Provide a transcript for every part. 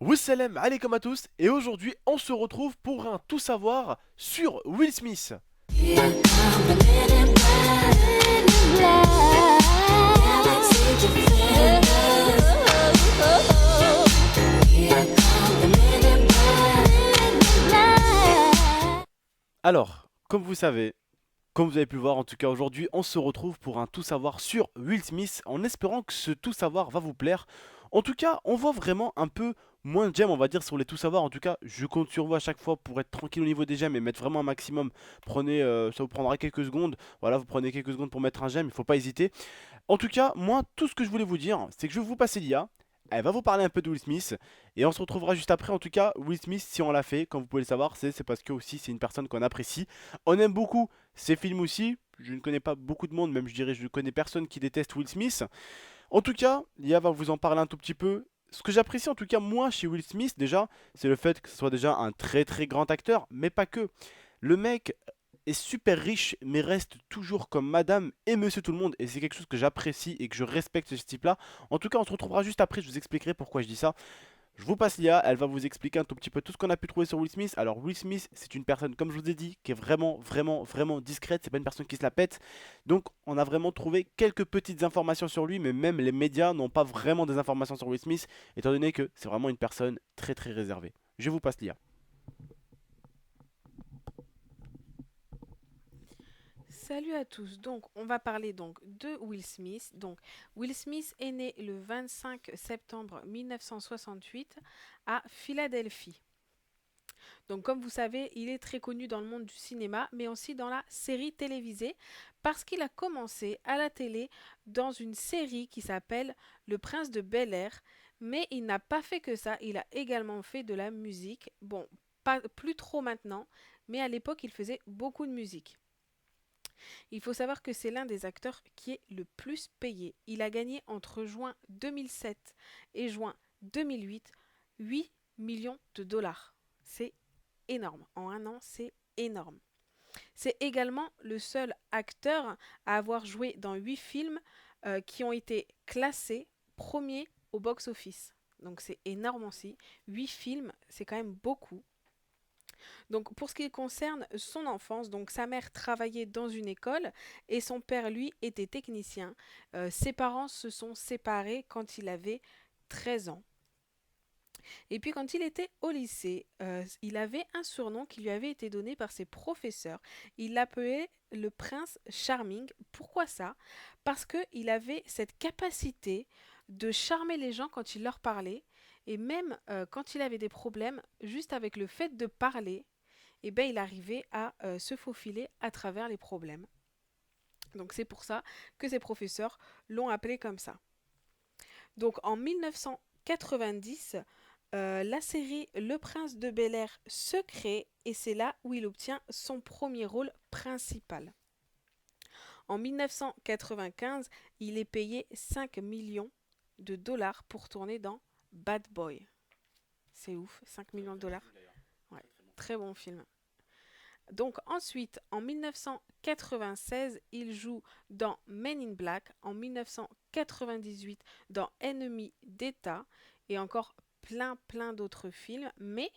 Wassalam alaikum à tous et aujourd'hui on se retrouve pour un tout savoir sur Will Smith. Alors, comme vous savez, comme vous avez pu le voir en tout cas aujourd'hui, on se retrouve pour un tout savoir sur Will Smith en espérant que ce tout savoir va vous plaire. En tout cas, on voit vraiment un peu moins de gemmes, on va dire, sur les tout savoirs. En tout cas, je compte sur vous à chaque fois pour être tranquille au niveau des gemmes et mettre vraiment un maximum. Prenez, ça vous prendra quelques secondes. Voilà, vous prenez quelques secondes pour mettre un gemme, il ne faut pas hésiter. En tout cas, moi, tout ce que je voulais vous dire, c'est que je vais vous passer l'IA. Elle va vous parler un peu de Will Smith et on se retrouvera juste après. En tout cas, Will Smith, si on l'a fait, comme vous pouvez le savoir, c'est parce que aussi c'est une personne qu'on apprécie. On aime beaucoup ses films aussi. Je ne connais pas beaucoup de monde, même je dirais je ne connais personne qui déteste Will Smith. En tout cas, l'IA va vous en parler un tout petit peu. Ce que j'apprécie en tout cas moi chez Will Smith déjà, c'est le fait que ce soit déjà un très très grand acteur, mais pas que. Le mec est super riche, mais reste toujours comme madame et monsieur tout le monde. Et c'est quelque chose que j'apprécie et que je respecte ce type-là. En tout cas, on se retrouvera juste après, je vous expliquerai pourquoi je dis ça. Je vous passe l'IA, elle va vous expliquer un tout petit peu tout ce qu'on a pu trouver sur Will Smith. Alors Will Smith, c'est une personne, comme je vous ai dit, qui est vraiment, vraiment, vraiment discrète. C'est pas une personne qui se la pète. Donc on a vraiment trouvé quelques petites informations sur lui, mais même les médias n'ont pas vraiment des informations sur Will Smith, étant donné que c'est vraiment une personne très, très réservée. Je vous passe l'IA. Salut à tous. Donc, on va parler donc de Will Smith. Donc, Will Smith est né le 25 septembre 1968 à Philadelphie. Donc, comme vous savez, il est très connu dans le monde du cinéma, mais aussi dans la série télévisée, parce qu'il a commencé à la télé dans une série qui s'appelle Le Prince de Bel-Air. Mais il n'a pas fait que ça, il a également fait de la musique. Bon, pas plus trop maintenant, mais à l'époque, il faisait beaucoup de musique. Il faut savoir que c'est l'un des acteurs qui est le plus payé. Il a gagné entre juin 2007 et juin 2008 8 millions de dollars. C'est énorme. En un an, c'est énorme. C'est également le seul acteur à avoir joué dans 8 films qui ont été classés premiers au box-office. Donc c'est énorme aussi. 8 films, c'est quand même beaucoup. Donc pour ce qui concerne son enfance, donc sa mère travaillait dans une école et son père lui était technicien. Ses parents se sont séparés quand il avait 13 ans. Et puis quand il était au lycée, il avait un surnom qui lui avait été donné par ses professeurs. Il l'appelait le prince charming. Pourquoi ça? Parce qu'il avait cette capacité de charmer les gens quand il leur parlait. Et même quand il avait des problèmes, juste avec le fait de parler, eh ben, il arrivait à se faufiler à travers les problèmes. Donc c'est pour ça que ses professeurs l'ont appelé comme ça. Donc en 1990, la série Le Prince de Bel-Air se crée et c'est là où il obtient son premier rôle principal. En 1995, il est payé 5 millions de dollars pour tourner dans Bad Boy. C'est ouf, 5 millions de dollars. Ouais, très bon film. Donc ensuite, en 1996, il joue dans Men in Black, en 1998 dans Ennemi d'État et encore plein d'autres films, mais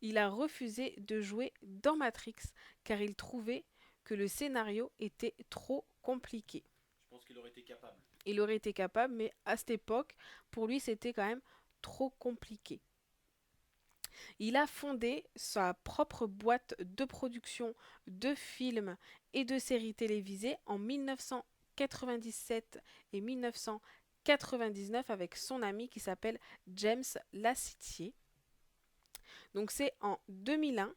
il a refusé de jouer dans Matrix car il trouvait que le scénario était trop compliqué. Je pense qu'il aurait été capable. Il aurait été capable, mais à cette époque, pour lui, c'était quand même trop compliqué. Il a fondé sa propre boîte de production de films et de séries télévisées en 1997 et 1999 avec son ami qui s'appelle James Lassitier. Donc c'est en 2001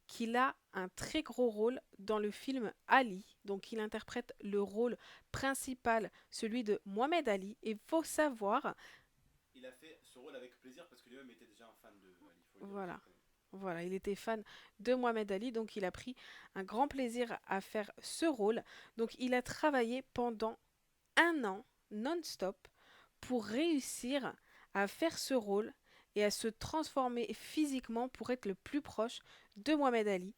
qu'il a un très gros rôle dans le film Ali. Donc il interprète le rôle principal, celui de Mohamed Ali. Et il faut savoir, Il a fait ce rôle avec plaisir parce que lui-même était déjà un fan de Ali, il faut le dire aussi voilà, quand même. voilà, il était fan de Mohamed Ali, donc il a pris un grand plaisir à faire ce rôle. Donc il a travaillé pendant un an non-stop pour réussir à faire ce rôle et à se transformer physiquement pour être le plus proche de Mohamed Ali.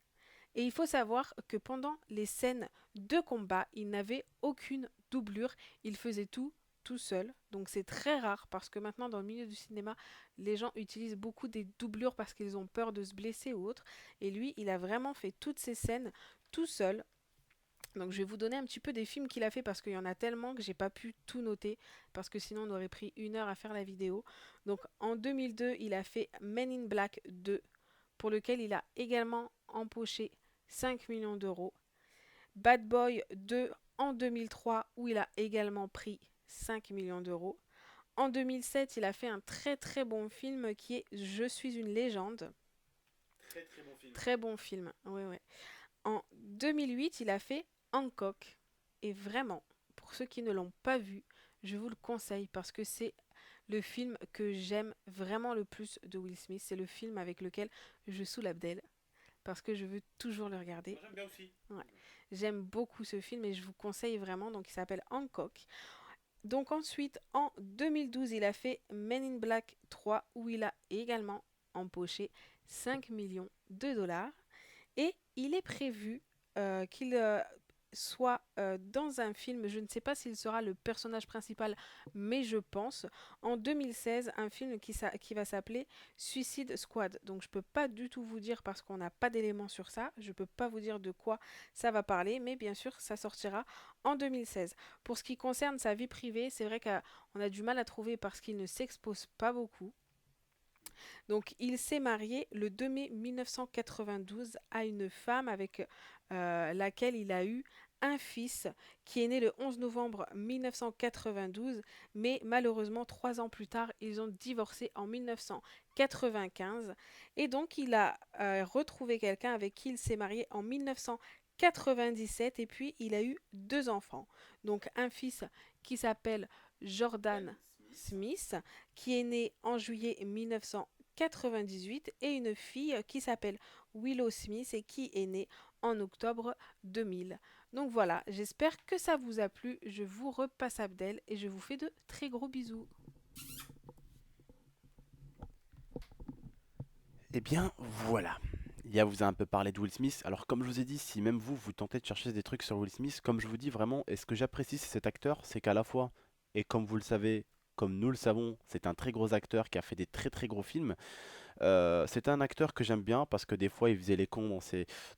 Et il faut savoir que pendant les scènes de combat, il n'avait aucune doublure, il faisait tout tout seul. Donc c'est très rare parce que maintenant dans le milieu du cinéma, les gens utilisent beaucoup des doublures parce qu'ils ont peur de se blesser ou autre. Et lui, il a vraiment fait toutes ces scènes tout seul. Donc je vais vous donner un petit peu des films qu'il a fait parce qu'il y en a tellement que j'ai pas pu tout noter parce que sinon on aurait pris 1 heure à faire la vidéo. Donc en 2002, il a fait Men in Black 2 pour lequel il a également empoché 5 millions d'euros. Bad Boy 2 en 2003 où il a également pris 5 millions d'euros. En 2007, il a fait un très très bon film qui est Je suis une légende. Très très bon film. Très bon film, ouais ouais. En 2008, il a fait Hancock. Et vraiment, pour ceux qui ne l'ont pas vu, je vous le conseille parce que c'est le film que j'aime vraiment le plus de Will Smith. C'est le film avec lequel je soulève d'elle parce que je veux toujours le regarder. Moi j'aime bien aussi. Ouais. J'aime beaucoup ce film et je vous conseille vraiment. Donc il s'appelle Hancock. Donc ensuite, en 2012, il a fait Men in Black 3 où il a également empoché 5 millions de dollars. Et il est prévu qu'il soit dans un film, je ne sais pas s'il sera le personnage principal, mais je pense, en 2016, un film qui va s'appeler Suicide Squad. Donc je ne peux pas du tout vous dire parce qu'on n'a pas d'éléments sur ça, je ne peux pas vous dire de quoi ça va parler, mais bien sûr ça sortira en 2016. Pour ce qui concerne sa vie privée, c'est vrai qu'on a du mal à trouver parce qu'il ne s'expose pas beaucoup. Donc, il s'est marié le 2 mai 1992 à une femme avec laquelle il a eu un fils qui est né le 11 novembre 1992, mais malheureusement, 3 ans plus tard, ils ont divorcé en 1995. Et donc, il a retrouvé quelqu'un avec qui il s'est marié en 1997 et puis il a eu 2 enfants. Donc, un fils qui s'appelle Jordan Smith, qui est né en juillet 1998 et une fille qui s'appelle Willow Smith et qui est née en octobre 2000. Donc voilà, j'espère que ça vous a plu. Je vous repasse Abdel et je vous fais de très gros bisous. Eh bien, voilà. Lia vous a un peu parlé de Will Smith. Alors, comme je vous ai dit, si même vous, vous tentez de chercher des trucs sur Will Smith, comme je vous dis vraiment, et ce que j'apprécie, c'est cet acteur, c'est qu'à la fois, et comme vous le savez, comme nous le savons, c'est un très gros acteur qui a fait des très très gros films. C'est un acteur que j'aime bien parce que des fois il faisait les cons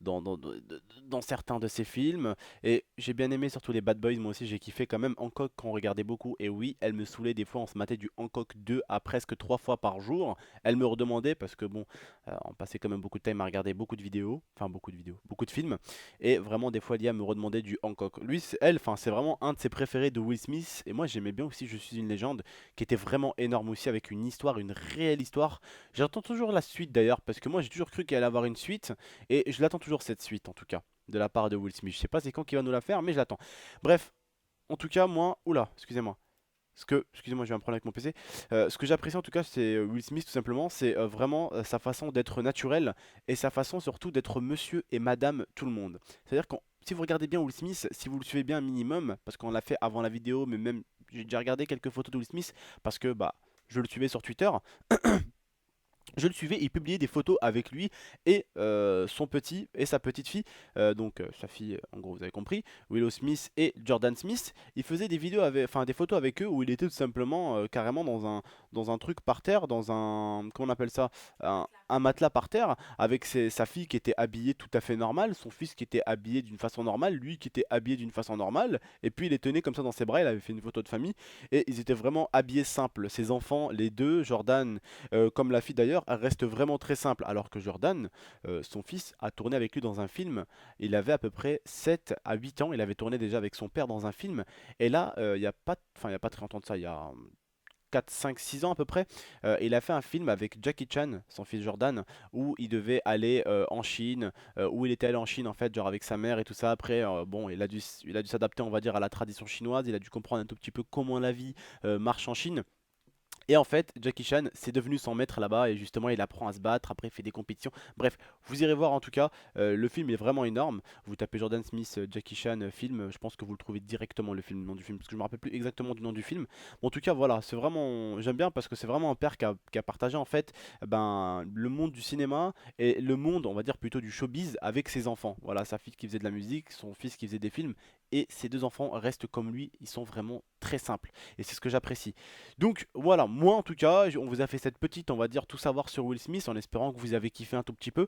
dans certains de ses films. Et j'ai bien aimé surtout les Bad Boys, moi aussi j'ai kiffé quand même Hancock qu'on regardait beaucoup. Et oui, elle me saoulait des fois, on se matait du Hancock 2 à presque 3 fois par jour. Elle me redemandait parce que bon, on passait quand même beaucoup de temps à regarder beaucoup de vidéos, enfin beaucoup de vidéos, beaucoup de films. Et vraiment des fois Lia me redemandait du Hancock. Lui, elle, enfin c'est vraiment un de ses préférés de Will Smith. Et moi j'aimais bien aussi Je suis une légende, qui était vraiment énorme aussi avec une histoire, une réelle histoire. J'attends toujours la suite d'ailleurs, parce que moi j'ai toujours cru qu'il allait avoir une suite, et je l'attends toujours cette suite en tout cas, de la part de Will Smith. Je sais pas c'est quand qu'il va nous la faire, mais je l'attends. Bref, en tout cas, moi, oula, excusez-moi. Excusez-moi, j'ai un problème avec mon PC. Ce que j'apprécie en tout cas, c'est Will Smith tout simplement, c'est vraiment sa façon d'être naturel et sa façon surtout d'être monsieur et madame tout le monde. C'est-à-dire que si vous regardez bien Will Smith, si vous le suivez bien un minimum, parce qu'on l'a fait avant la vidéo, mais même j'ai déjà regardé quelques photos de Will Smith parce que bah je le suivais sur Twitter. Je le suivais, il publiait des photos avec lui et son petit et sa petite fille, donc sa fille, en gros, vous avez compris, Willow Smith et Jordan Smith. Il faisait des vidéos avec, enfin des photos avec eux où il était tout simplement carrément dans un truc par terre, dans un, comment on appelle ça, un matelas par terre, avec sa fille qui était habillée tout à fait normale, son fils qui était habillé d'une façon normale, lui qui était habillé d'une façon normale, et puis il les tenait comme ça dans ses bras, il avait fait une photo de famille, et ils étaient vraiment habillés simples. Ses enfants, les deux, Jordan comme la fille d'ailleurs, elle reste vraiment très simple. Alors que Jordan, son fils, a tourné avec lui dans un film. Il avait à peu près 7 à 8 ans. Il avait tourné déjà avec son père dans un film. Et là, il n'y a pas, enfin, il y a pas très longtemps de ça, il y a 4, 5, 6 ans à peu près, il a fait un film avec Jackie Chan, son fils Jordan, où il devait aller en Chine, où il était allé en Chine en fait, genre avec sa mère et tout ça. Après, bon, il a dû s'adapter, on va dire, à la tradition chinoise. Il a dû comprendre un tout petit peu comment la vie marche en Chine. Et en fait, Jackie Chan, c'est devenu son maître là-bas et justement il apprend à se battre, après il fait des compétitions. Bref, vous irez voir en tout cas, le film est vraiment énorme. Vous tapez Jordan Smith, Jackie Chan, film, je pense que vous le trouvez directement le nom du film, parce que je me rappelle plus exactement du nom du film. Bon, en tout cas, voilà, c'est vraiment, j'aime bien parce que c'est vraiment un père qui a partagé en fait ben, le monde du cinéma et le monde, on va dire plutôt du showbiz avec ses enfants. Voilà, sa fille qui faisait de la musique, son fils qui faisait des films et ses deux enfants restent comme lui, ils sont vraiment très simple. Et c'est ce que j'apprécie. Donc voilà, moi en tout cas, on vous a fait cette petite, on va dire, tout savoir sur Will Smith en espérant que vous avez kiffé un tout petit peu.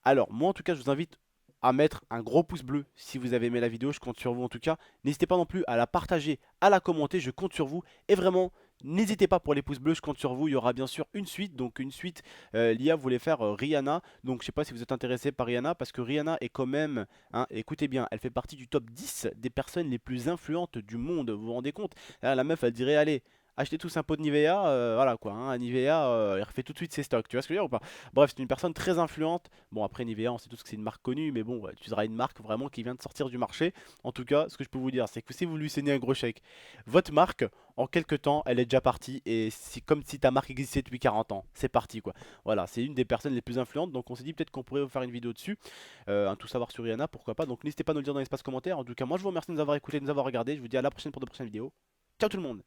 Alors, moi en tout cas, je vous invite à mettre un gros pouce bleu si vous avez aimé la vidéo, je compte sur vous en tout cas. N'hésitez pas non plus à la partager, à la commenter, je compte sur vous. Et vraiment, n'hésitez pas pour les pouces bleus, je compte sur vous. Il y aura bien sûr une suite, donc une suite, l'IA voulait faire Rihanna. Donc je sais pas si vous êtes intéressé par Rihanna, parce que Rihanna est quand même, hein, écoutez bien, elle fait partie du top 10 des personnes les plus influentes du monde, vous vous rendez compte? Là, la meuf, elle dirait, allez, achetez tous un pot de Nivea, voilà quoi, hein, Nivea, elle refait tout de suite ses stocks, tu vois ce que je veux dire ou pas? Bref, c'est une personne très influente. Bon, après Nivea, on sait tous que c'est une marque connue, mais bon, ouais, tu seras une marque vraiment qui vient de sortir du marché. En tout cas, ce que je peux vous dire, c'est que si vous lui signez un gros chèque, votre marque, en quelques temps, elle est déjà partie. Et c'est comme si ta marque existait depuis 40 ans. C'est parti, quoi. Voilà, c'est une des personnes les plus influentes. Donc on s'est dit peut-être qu'on pourrait vous faire une vidéo dessus. Un tout savoir sur Rihanna, pourquoi pas. Donc n'hésitez pas à nous le dire dans l'espace commentaire. En tout cas, moi je vous remercie de nous avoir écoutés, de nous avoir regardé. Je vous dis à la prochaine pour de prochaines vidéos. Ciao tout le monde!